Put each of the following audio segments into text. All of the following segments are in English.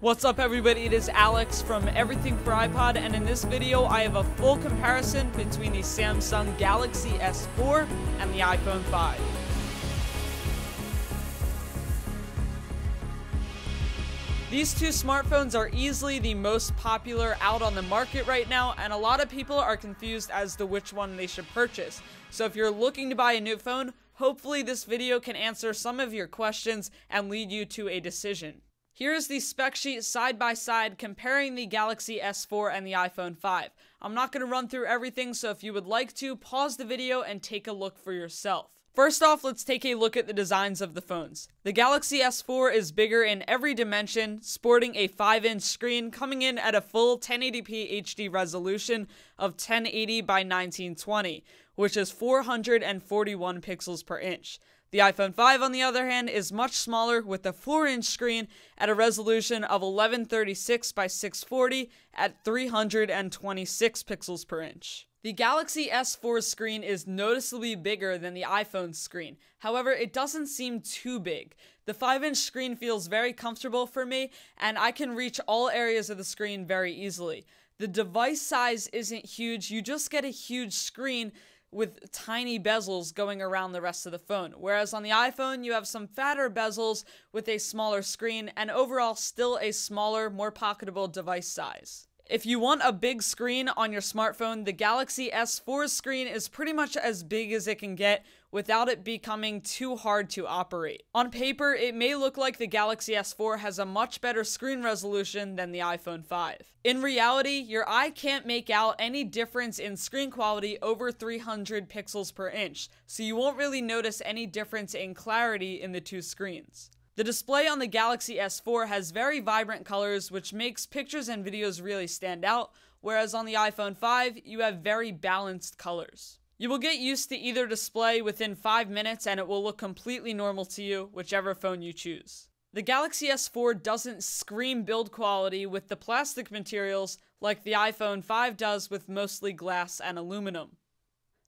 What's up everybody, it is Alex from Everything for iPod, and in this video I have a full comparison between the Samsung Galaxy S4 and the iPhone 5. These two smartphones are easily the most popular out on the market right now, and a lot of people are confused as to which one they should purchase. So if you're looking to buy a new phone, hopefully this video can answer some of your questions and lead you to a decision. Here is the spec sheet side by side comparing the Galaxy S4 and the iPhone 5. I'm not going to run through everything, so if you would like to, pause the video and take a look for yourself. First off, let's take a look at the designs of the phones. The Galaxy S4 is bigger in every dimension, sporting a 5-inch screen coming in at a full 1080p HD resolution of 1080 by 1920, which is 441 pixels per inch. The iPhone 5, on the other hand, is much smaller with a 4-inch screen at a resolution of 1136 by 640 at 326 pixels per inch. The Galaxy S4's screen is noticeably bigger than the iPhone's screen. However, it doesn't seem too big. The 5-inch screen feels very comfortable for me, and I can reach all areas of the screen very easily. The device size isn't huge, you just get a huge screen with tiny bezels going around the rest of the phone. Whereas on the iPhone, you have some fatter bezels with a smaller screen, and overall still a smaller, more pocketable device size. If you want a big screen on your smartphone, the Galaxy S4's screen is pretty much as big as it can get without it becoming too hard to operate. On paper, it may look like the Galaxy S4 has a much better screen resolution than the iPhone 5. In reality, your eye can't make out any difference in screen quality over 300 pixels per inch, so you won't really notice any difference in clarity in the two screens. The display on the Galaxy S4 has very vibrant colors, which makes pictures and videos really stand out, whereas on the iPhone 5, you have very balanced colors. You will get used to either display within 5 minutes and it will look completely normal to you, whichever phone you choose. The Galaxy S4 doesn't scream build quality with the plastic materials like the iPhone 5 does with mostly glass and aluminum.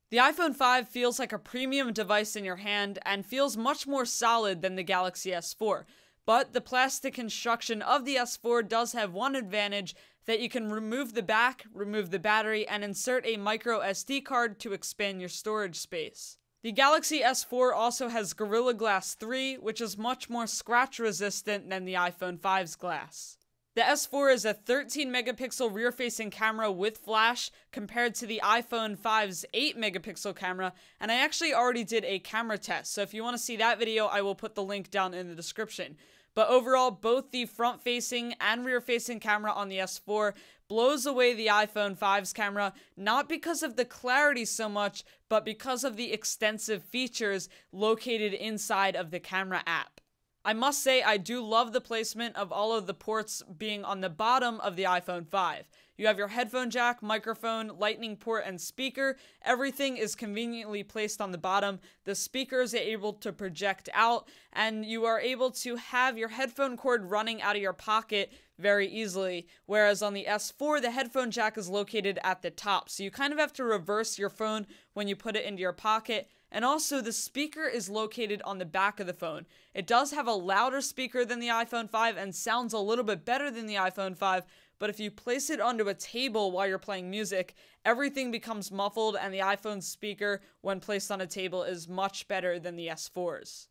The iPhone 5 feels like a premium device in your hand and feels much more solid than the Galaxy S4, but the plastic construction of the S4 does have one advantage, that you can remove the back, remove the battery, and insert a micro SD card to expand your storage space. The Galaxy S4 also has Gorilla Glass 3, which is much more scratch resistant than the iPhone 5's glass. The S4 is a 13 megapixel rear-facing camera with flash compared to the iPhone 5's 8 megapixel camera, and I actually already did a camera test, so if you want to see that video, I will put the link down in the description. But overall, both the front-facing and rear-facing camera on the S4 blows away the iPhone 5's camera, not because of the clarity so much, but because of the extensive features located inside of the camera app. I must say, I do love the placement of all of the ports being on the bottom of the iPhone 5. You have your headphone jack, microphone, lightning port, and speaker. Everything is conveniently placed on the bottom. The speakers are able to project out, and you are able to have your headphone cord running out of your pocket very easily, whereas on the S4, the headphone jack is located at the top, so you kind of have to reverse your phone when you put it into your pocket. And also, the speaker is located on the back of the phone. It does have a louder speaker than the iPhone 5 and sounds a little bit better than the iPhone 5, but if you place it onto a table while you're playing music, everything becomes muffled, and the iPhone's speaker, when placed on a table, is much better than the S4's.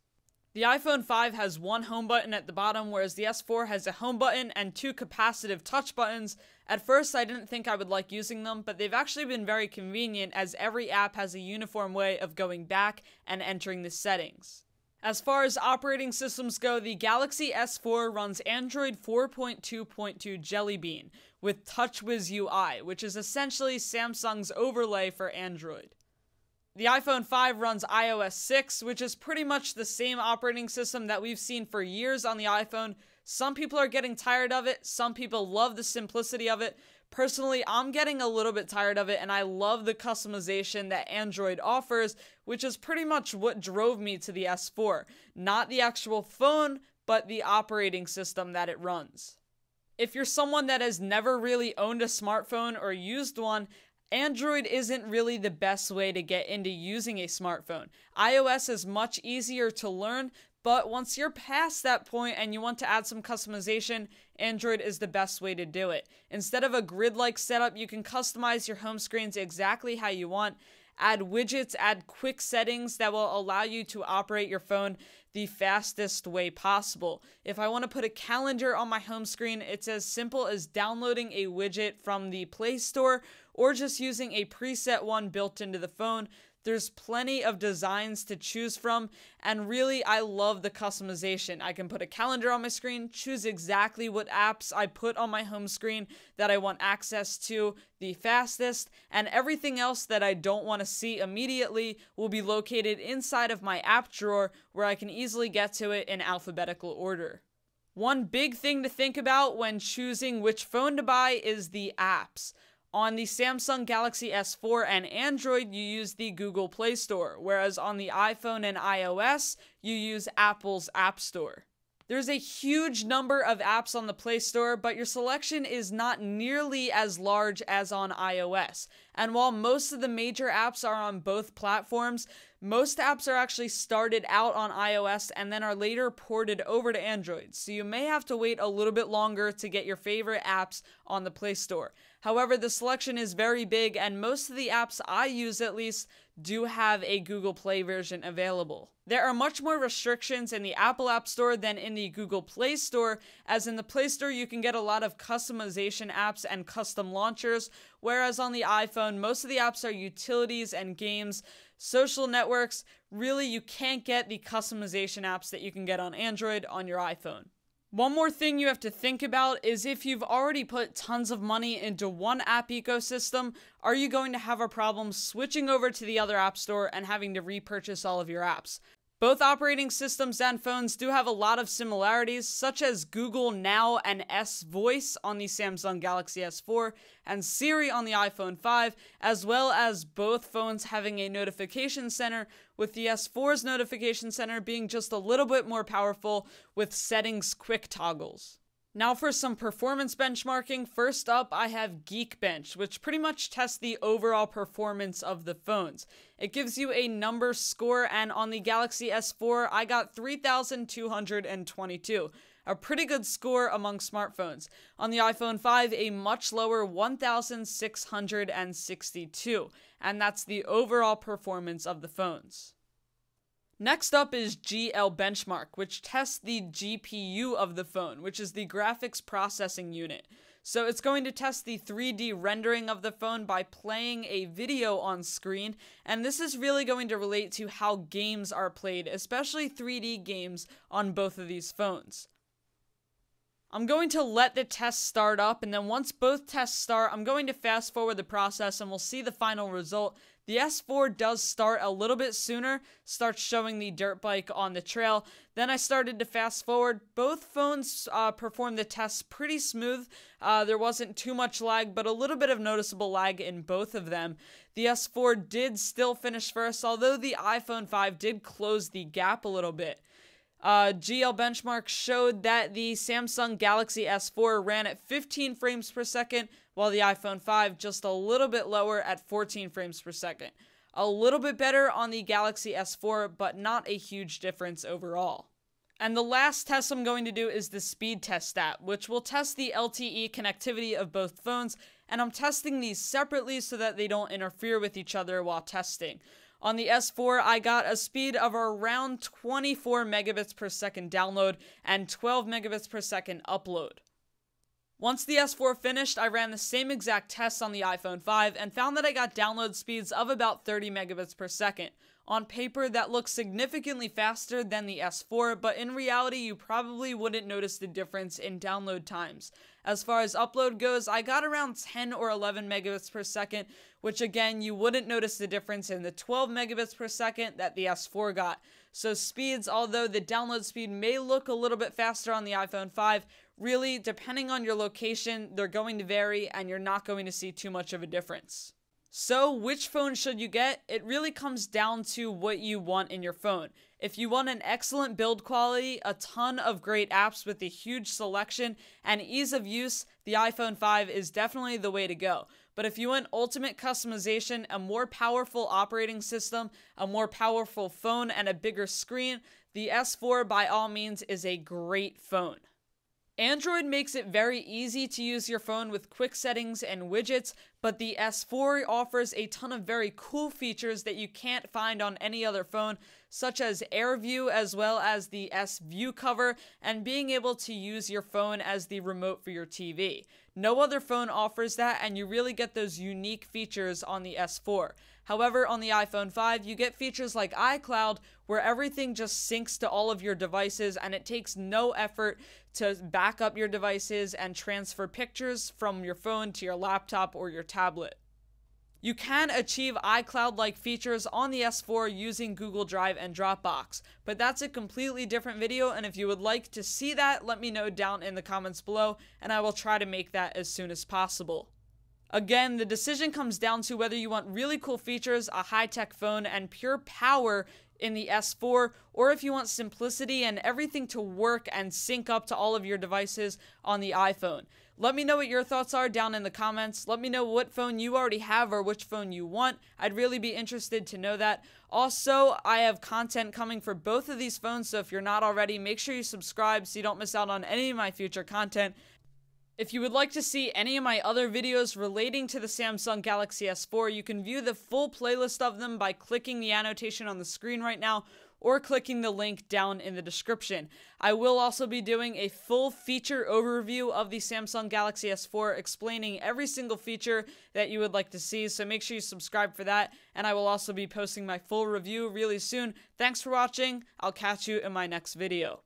The iPhone 5 has one home button at the bottom, whereas the S4 has a home button and two capacitive touch buttons. At first, I didn't think I would like using them, but they've actually been very convenient as every app has a uniform way of going back and entering the settings. As far as operating systems go, the Galaxy S4 runs Android 4.2.2 Jelly Bean with TouchWiz UI, which is essentially Samsung's overlay for Android. The iPhone 5 runs iOS 6, which is pretty much the same operating system that we've seen for years on the iPhone. Some people are getting tired of it, some people love the simplicity of it. Personally, I'm getting a little bit tired of it, and I love the customization that Android offers, which is pretty much what drove me to the S4. Not the actual phone, but the operating system that it runs. If you're someone that has never really owned a smartphone or used one, Android isn't really the best way to get into using a smartphone. iOS is much easier to learn, But once you're past that point and you want to add some customization, Android is the best way to do it. Instead of a grid-like setup, you can customize your home screens exactly how you want. Add widgets, add quick settings that will allow you to operate your phone the fastest way possible. If I want to put a calendar on my home screen, it's as simple as downloading a widget from the Play Store or just using a preset one built into the phone. There's plenty of designs to choose from, and really, I love the customization. I can put a calendar on my screen, choose exactly what apps I put on my home screen that I want access to the fastest, and everything else that I don't want to see immediately will be located inside of my app drawer where I can easily get to it in alphabetical order. One big thing to think about when choosing which phone to buy is the apps. On the Samsung Galaxy S4 and Android, you use the Google Play Store, whereas on the iPhone and iOS, you use Apple's App Store. There's a huge number of apps on the Play Store, but your selection is not nearly as large as on iOS. And while most of the major apps are on both platforms, most apps are actually started out on iOS and then are later ported over to Android. So you may have to wait a little bit longer to get your favorite apps on the Play Store. However, the selection is very big, and most of the apps I use at least do have a Google Play version available. There are much more restrictions in the Apple App Store than in the Google Play Store, as in the Play Store you can get a lot of customization apps and custom launchers, whereas on the iPhone most of the apps are utilities and games, social networks. Really, you can't get the customization apps that you can get on Android on your iPhone. One more thing you have to think about is if you've already put tons of money into one app ecosystem, are you going to have a problem switching over to the other app store and having to repurchase all of your apps? Both operating systems and phones do have a lot of similarities, such as Google Now and S Voice on the Samsung Galaxy S4 and Siri on the iPhone 5, as well as both phones having a notification center, with the S4's notification center being just a little bit more powerful with settings quick toggles. Now for some performance benchmarking, first up I have Geekbench, which pretty much tests the overall performance of the phones. It gives you a number score, and on the Galaxy S4 I got 3,222. A pretty good score among smartphones. On the iPhone 5, a much lower 1,662, and that's the overall performance of the phones. Next up is GL Benchmark, which tests the GPU of the phone, which is the graphics processing unit. So it's going to test the 3D rendering of the phone by playing a video on screen, and this is really going to relate to how games are played, especially 3D games on both of these phones. I'm going to let the test start up, and then once both tests start, I'm going to fast forward the process and we'll see the final result. The S4 does start a little bit sooner, starts showing the dirt bike on the trail. Then I started to fast forward. Both phones performed the test pretty smooth. There wasn't too much lag, but a little bit of noticeable lag in both of them. The S4 did still finish first, although the iPhone 5 did close the gap a little bit. GL Benchmark showed that the Samsung Galaxy S4 ran at 15 frames per second, while the iPhone 5 just a little bit lower at 14 frames per second. A little bit better on the Galaxy S4, but not a huge difference overall. And the last test I'm going to do is the speed test app, which will test the LTE connectivity of both phones, and I'm testing these separately so that they don't interfere with each other while testing. On the S4, I got a speed of around 24 megabits per second download and 12 megabits per second upload. Once the S4 finished, I ran the same exact tests on the iPhone 5 and found that I got download speeds of about 30 megabits per second. On paper, that looks significantly faster than the S4, but in reality, you probably wouldn't notice the difference in download times. As far as upload goes, I got around 10 or 11 megabits per second, which again, you wouldn't notice the difference in the 12 megabits per second that the S4 got. So speeds, although the download speed may look a little bit faster on the iPhone 5, really, depending on your location, they're going to vary and you're not going to see too much of a difference. So, which phone should you get? It really comes down to what you want in your phone. If you want an excellent build quality, a ton of great apps with a huge selection, and ease of use, the iPhone 5 is definitely the way to go. But if you want ultimate customization, a more powerful operating system, a more powerful phone, and a bigger screen, the S4 by all means is a great phone. Android makes it very easy to use your phone with quick settings and widgets, but the S4 offers a ton of very cool features that you can't find on any other phone, such as Air View as well as the S View cover, and being able to use your phone as the remote for your TV. No other phone offers that, and you really get those unique features on the S4. However, on the iPhone 5, you get features like iCloud, where everything just syncs to all of your devices, and it takes no effort to back up your devices and transfer pictures from your phone to your laptop or your tablet. You can achieve iCloud-like features on the S4 using Google Drive and Dropbox, but that's a completely different video, and if you would like to see that, let me know down in the comments below, and I will try to make that as soon as possible. Again, the decision comes down to whether you want really cool features, a high-tech phone, and pure power in the S4, or if you want simplicity and everything to work and sync up to all of your devices on the iPhone. Let me know what your thoughts are down in the comments. Let me know what phone you already have or which phone you want. I'd really be interested to know that. Also, I have content coming for both of these phones, so if you're not already, make sure you subscribe so you don't miss out on any of my future content. If you would like to see any of my other videos relating to the Samsung Galaxy S4, you can view the full playlist of them by clicking the annotation on the screen right now or clicking the link down in the description. I will also be doing a full feature overview of the Samsung Galaxy S4 explaining every single feature that you would like to see, so make sure you subscribe for that, and I will also be posting my full review really soon. Thanks for watching. I'll catch you in my next video.